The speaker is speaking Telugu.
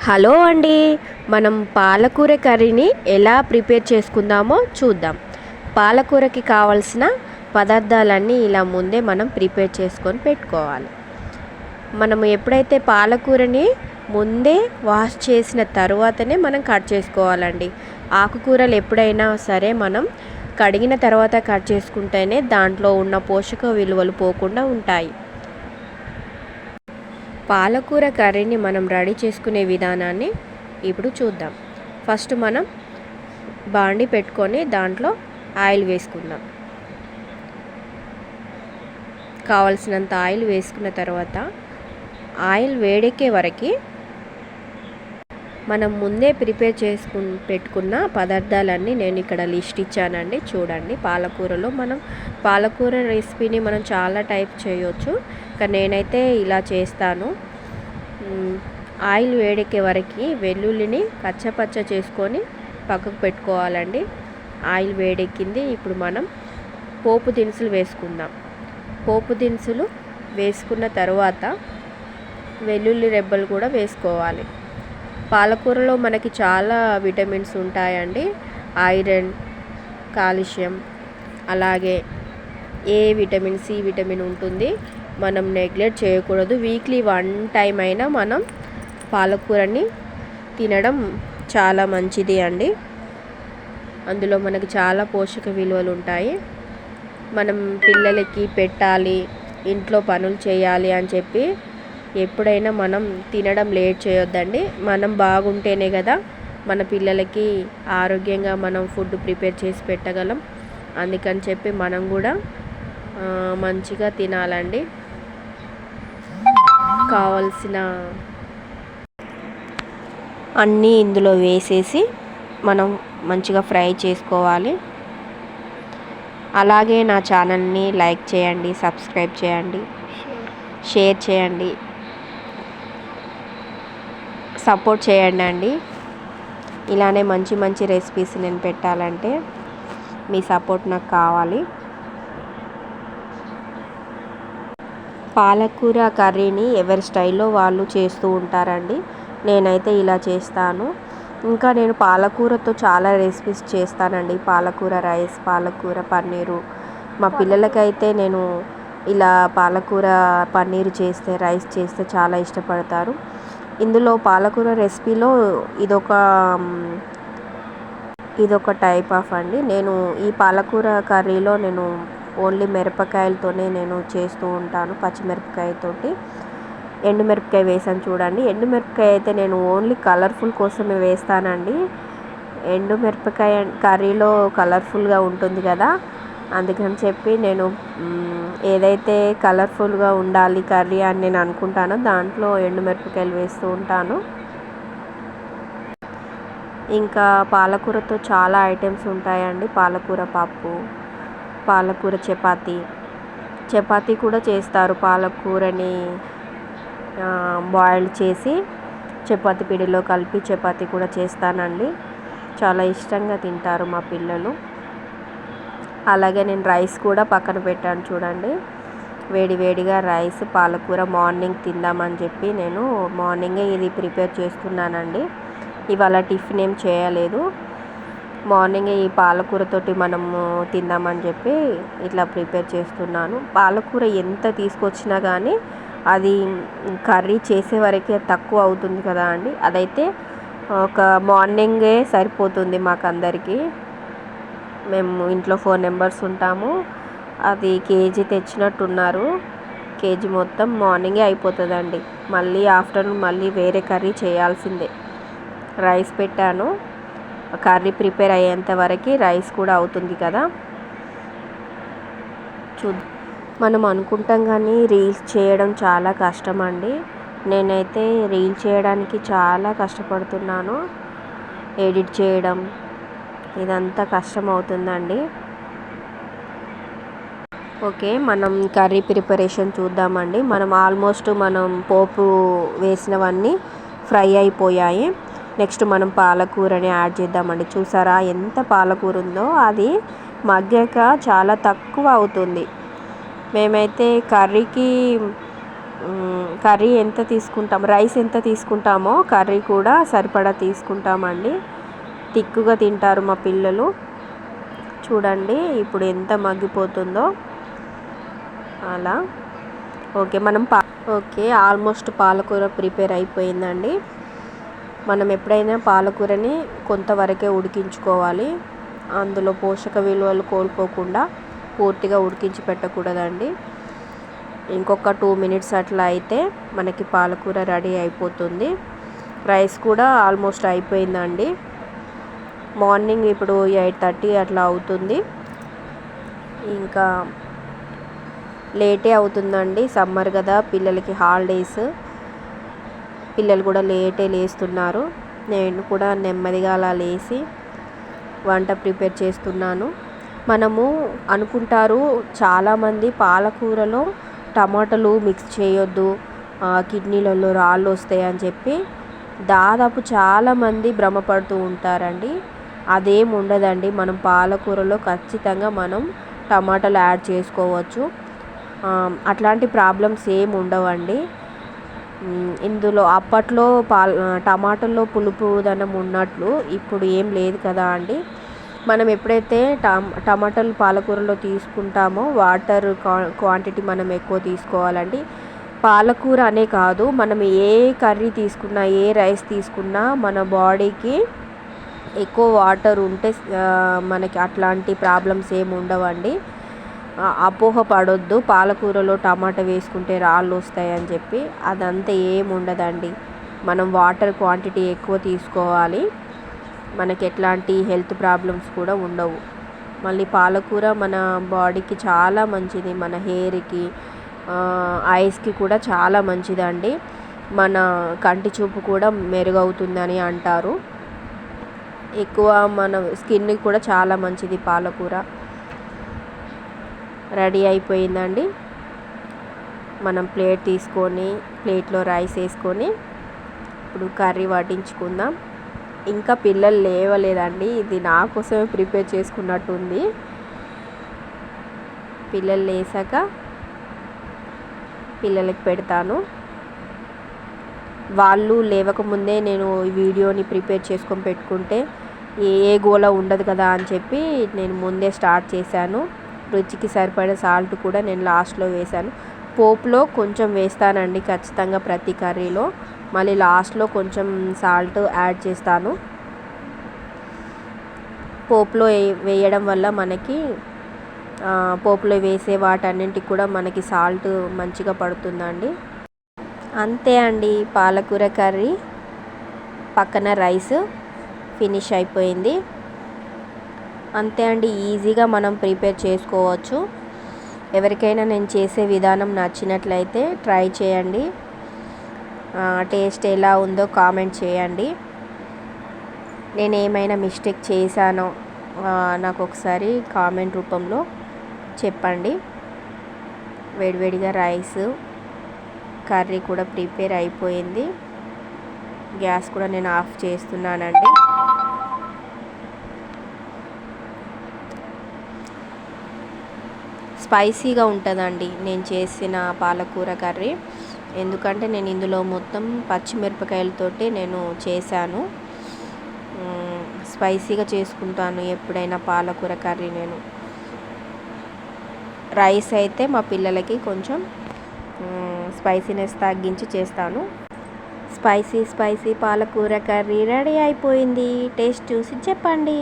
హలో అండి. మనం పాలకూర కర్రీని ఎలా ప్రిపేర్ చేసుకుందామో చూద్దాం. పాలకూరకి కావాల్సిన పదార్థాలన్నీ ఇలా ముందే మనం ప్రిపేర్ చేసుకొని పెట్టుకోవాలి. మనము ఎప్పుడైతే పాలకూరని ముందే వాష్ చేసిన తర్వాతనే మనం కట్ చేసుకోవాలండి. ఆకుకూరలు ఎప్పుడైనా సరే మనం కడిగిన తర్వాత కట్ చేసుకుంటేనే దాంట్లో ఉన్న పోషక విలువలు పోకుండా ఉంటాయి. పాలకూర కర్రీని మనం రెడీ చేసుకునే విధానాన్ని ఇప్పుడు చూద్దాం. ఫస్ట్ మనం బాండి పెట్టుకొని దాంట్లో ఆయిల్ వేసుకుందాం. కావలసినంత ఆయిల్ వేసుకున్న తర్వాత ఆయిల్ వేడెక్కే వరకు మనం ముందే ప్రిపేర్ పెట్టుకున్న పదార్థాలన్నీ నేను ఇక్కడ లిస్ట్ ఇచ్చానండి. చూడండి, పాలకూరలో పాలకూర రెసిపీని మనం చాలా టైప్ చేయొచ్చు, కానీ నేనైతే ఇలా చేస్తాను. ఆయిల్ వేడెక్కే వరకు వెల్లుల్లిని కచ్చపచ్చ చేసుకొని పక్కకు పెట్టుకోవాలండి. ఆయిల్ వేడెక్కింది. ఇప్పుడు మనం పోపు దినుసులు వేసుకుందాం. పోపు దినుసులు వేసుకున్న తర్వాత వెల్లుల్లి రెబ్బలు కూడా వేసుకోవాలి. పాలకూరలో మనకి చాలా విటమిన్స్ ఉంటాయండి. ఐరన్, కాల్షియం, అలాగే ఏ విటమిన్, సి విటమిన్ ఉంటుంది. మనం నెగ్లెక్ట్ చేయకూడదు. వీక్లీ 1 టైం అయినా మనం పాలకూరని తినడం చాలా మంచిది అండి. అందులో మనకి చాలా పోషక విలువలు ఉంటాయి. మనం పిల్లలకి పెట్టాలి, ఇంట్లో పనులు చేయాలి అని చెప్పి ఎప్పుడైనా మనం తినడం లేట్ చేయొద్దండి. మనం బాగుంటేనే కదా మన పిల్లలకి ఆరోగ్యంగా మనం ఫుడ్ ప్రిపేర్ చేసి పెట్టగలం. అందుకని చెప్పి మనం కూడా మంచిగా తినాలండి. కావలసిన అన్నీ ఇందులో వేసేసి మనం మంచిగా ఫ్రై చేసుకోవాలి. అలాగే నా ఛానల్ని లైక్ చేయండి, సబ్స్క్రైబ్ చేయండి, షేర్ చేయండి, సపోర్ట్ చేయండి అండి. ఇలానే మంచి మంచి రెసిపీస్ నేను పెట్టాలంటే మీ సపోర్ట్ నాకు కావాలి. పాలకూర కర్రీని ఎవరి స్టైల్లో వాళ్ళు చేస్తూ ఉంటారండి. నేనైతే ఇలా చేస్తాను. ఇంకా నేను పాలకూరతో చాలా రెసిపీస్ చేస్తానండి. పాలకూర రైస్, పాలకూర పన్నీరు. మా పిల్లలకైతే నేను ఇలా పాలకూర పన్నీరు చేస్తే, రైస్ చేస్తే చాలా ఇష్టపడతారు. ఇందులో పాలకూర రెసిపీలో ఇదొక టైప్ ఆఫ్ అండి. నేను ఈ పాలకూర కర్రీలో నేను ఓన్లీ మిరపకాయలతోనే నేను చేస్తూ ఉంటాను. పచ్చిమిరపకాయతోటి ఎండుమిరపకాయ వేసాను చూడండి. ఎండుమిరపకాయ అయితే నేను ఓన్లీ కలర్ఫుల్ కోసమే వేస్తానండి. ఎండుమిరపకాయ కర్రీలో కలర్ఫుల్గా ఉంటుంది కదా, అందుకని చెప్పి నేను ఏదైతే కలర్ఫుల్గా ఉండాలి కర్రీ అని నేను అనుకుంటానో దాంట్లో ఎండుమిరపకాయలు వేస్తూ ఉంటాను. ఇంకా పాలకూరతో చాలా ఐటమ్స్ ఉంటాయండి. పాలకూర పప్పు, పాలకూర చపాతీ కూడా చేస్తారు. పాలకూరని బాయిల్ చేసి చపాతీ పిండిలో కలిపి చపాతీ కూడా చేస్తానండి. చాలా ఇష్టంగా తింటారు మా పిల్లలు. అలాగే నేను రైస్ కూడా పక్కన పెట్టాను చూడండి. వేడివేడిగా రైస్, పాలకూర మార్నింగ్ తిందామని చెప్పి నేను మార్నింగే ఇది ప్రిపేర్ చేసుకున్నానండి. ఇవాళ టిఫిన్ ఏం చేయలేదు. మార్నింగే ఈ పాలకూరతోటి మనము తిందామని చెప్పి ఇట్లా ప్రిపేర్ చేస్తున్నాను. పాలకూర ఎంత తీసుకొచ్చినా కానీ అది కర్రీ చేసే వరకే తక్కువ అవుతుంది కదా అండి. అదైతే ఒక మార్నింగే సరిపోతుంది మాకందరికీ. మేము ఇంట్లో 4 మెంబర్స్ ఉంటాము. అది కేజీ తెచ్చినట్టున్నారు. కేజీ మొత్తం మార్నింగే అయిపోతుందండి. మళ్ళీ ఆఫ్టర్నూన్ మళ్ళీ వేరే కర్రీ చేయాల్సిందే. రైస్ పెట్టాను, కర్రీ ప్రిపేర్ అయ్యేంత వరకు రైస్ కూడా అవుతుంది కదా. మనం అనుకుంటాం కానీ రీల్స్ చేయడం చాలా కష్టం అండి. నేనైతే రీల్ చేయడానికి చాలా కష్టపడుతున్నాను. ఎడిట్ చేయడం ఇదంతా కష్టం అవుతుందండి. ఓకే, మనం కర్రీ ప్రిపరేషన్ చూద్దామండి. ఆల్మోస్ట్ మనం పోపు వేసినవన్నీ ఫ్రై అయిపోయాయి. నెక్స్ట్ మనం పాలకూరని యాడ్ చేద్దామండి. చూసారా ఎంత పాలకూర ఉందో, అది మగ్గాక చాలా తక్కువ అవుతుంది. మేమైతే కర్రీకి కర్రీ ఎంత తీసుకుంటాం, రైస్ ఎంత తీసుకుంటామో కర్రీ కూడా సరిపడా తీసుకుంటామండి. తిక్కుగా తింటారు మా పిల్లలు. చూడండి ఇప్పుడు ఎంత మగ్గిపోతుందో అలా. ఓకే, ఓకే, ఆల్మోస్ట్ పాలకూర ప్రిపేర్ అయిపోయిందండి. మనం ఎప్పుడైనా పాలకూరని కొంతవరకే ఉడికించుకోవాలి. అందులో పోషక విలువలు కోల్పోకుండా పూర్తిగా ఉడికించి పెట్టకూడదండి. ఇంకొక 2 మినిట్స్ అట్లా అయితే మనకి పాలకూర రెడీ అయిపోతుంది. రైస్ కూడా ఆల్మోస్ట్ అయిపోయిందండి. మార్నింగ్ ఇప్పుడు 8:30 అట్లా అవుతుంది. ఇంకా లేటే అవుతుందండి, సమ్మర్ కదా, పిల్లలకి హాలిడేస్, పిల్లలు కూడా లేటే లేస్తున్నారు. నేను కూడా నెమ్మదిగా అలా లేచి వంట ప్రిపేర్ చేస్తున్నాను. మనము అనుకుంటారు చాలామంది పాలకూరలో టమాటాలు మిక్స్ చేయొద్దు, కిడ్నీలలో రాళ్ళు వస్తాయి అని చెప్పి దాదాపు చాలామంది భ్రమపడుతూ ఉంటారండి. అదేం ఉండదండి. మనం పాలకూరలో ఖచ్చితంగా మనం టమాటాలు యాడ్ చేసుకోవచ్చు. అట్లాంటి ప్రాబ్లమ్స్ ఏమి ఉండవండి. ఇందులో అప్పట్లో టమాటాల్లో పులుపుదనం ఉన్నట్లు ఇప్పుడు ఏం లేదు కదా అండి. మనం ఎప్పుడైతే టమాటాలు పాలకూరలో తీసుకుంటామో వాటర్ క్వాంటిటీ మనం ఎక్కువ తీసుకోవాలండి. పాలకూర అనే కాదు, మనం ఏ కర్రీ తీసుకున్నా, ఏ రైస్ తీసుకున్నా మన బాడీకి ఎక్కువ వాటర్ ఉంటే మనకి అట్లాంటి ప్రాబ్లమ్స్ ఏమి ఉండవండి. అపోహ పడొద్దు, పాలకూరలో టమాటా వేసుకుంటే రాళ్ళు వస్తాయని చెప్పి. అదంతా ఏమి ఉండదండి. మనం వాటర్ క్వాంటిటీ ఎక్కువ తీసుకోవాలి, మనకి ఎట్లాంటి హెల్త్ ప్రాబ్లమ్స్ కూడా ఉండవు. మళ్ళీ పాలకూర మన బాడీకి చాలా మంచిది, మన హెయిర్కి, ఐస్కి కూడా చాలా మంచిదండి. మన కంటి చూపు కూడా మెరుగవుతుందని అంటారు. ఎక్కువ మన స్కిన్కి కూడా చాలా మంచిది పాలకూర. రెడీ అయిపోయిందండి. మనం ప్లేట్ తీసుకొని ప్లేట్లో రైస్ వేసుకొని ఇప్పుడు కర్రీ వడ్డించుకుందాం. ఇంకా పిల్లలు లేవలేదండి, ఇది నా కోసమే ప్రిపేర్ చేసుకున్నట్టుంది. పిల్లలు లేసాక పిల్లలకి పెడతాను. వాళ్ళు లేవకముందే నేను ఈ వీడియోని ప్రిపేర్ చేసుకొని పెట్టుకుంటే ఏ గోల ఉండదు కదా అని చెప్పి నేను ముందే స్టార్ట్ చేశాను. రుచికి సరిపడే సాల్ట్ కూడా నేను లాస్ట్లో వేశాను. పోపులో కొంచెం వేస్తానండి ఖచ్చితంగా ప్రతి కర్రీలో, మళ్ళీ లాస్ట్లో కొంచెం సాల్ట్ యాడ్ చేస్తాను. పోపులో వేయడం వల్ల మనకి పోపులో వేసే వాటన్నింటికి కూడా మనకి సాల్ట్ మంచిగా పడుతుందండి. అంతే అండి, పాలకూర కర్రీ పక్కన రైస్ ఫినిష్ అయిపోయింది. అంతే అండి, ఈజీగా మనం ప్రిపేర్ చేసుకోవచ్చు. ఎవరికైనా నేను చేసే విధానం నచ్చినట్లయితే ట్రై చేయండి. టేస్ట్ ఎలా ఉందో కామెంట్ చేయండి. నేను ఏమైనా మిస్టేక్ చేశానో నాకు ఒకసారి కామెంట్ రూపంలో చెప్పండి. వేడివేడిగా రైస్ కర్రీ కూడా ప్రిపేర్ అయిపోయింది. గ్యాస్ కూడా నేను ఆఫ్ చేస్తున్నానండి. స్పైసీగా ఉంటుందండి నేను చేసిన పాలకూర కర్రీ, ఎందుకంటే నేను ఇందులో మొత్తం పచ్చిమిరపకాయలతోటి నేను చేశాను. స్పైసీగా చేసుకుంటాను ఎప్పుడైనా పాలకూర కర్రీ. నేను రైస్ అయితే మా పిల్లలకి కొంచెం స్పైసీనెస్ తగ్గించి చేస్తాను. స్పైసీ పాలకూర కర్రీ రెడీ అయిపోయింది. టేస్ట్ చూసి చెప్పండి.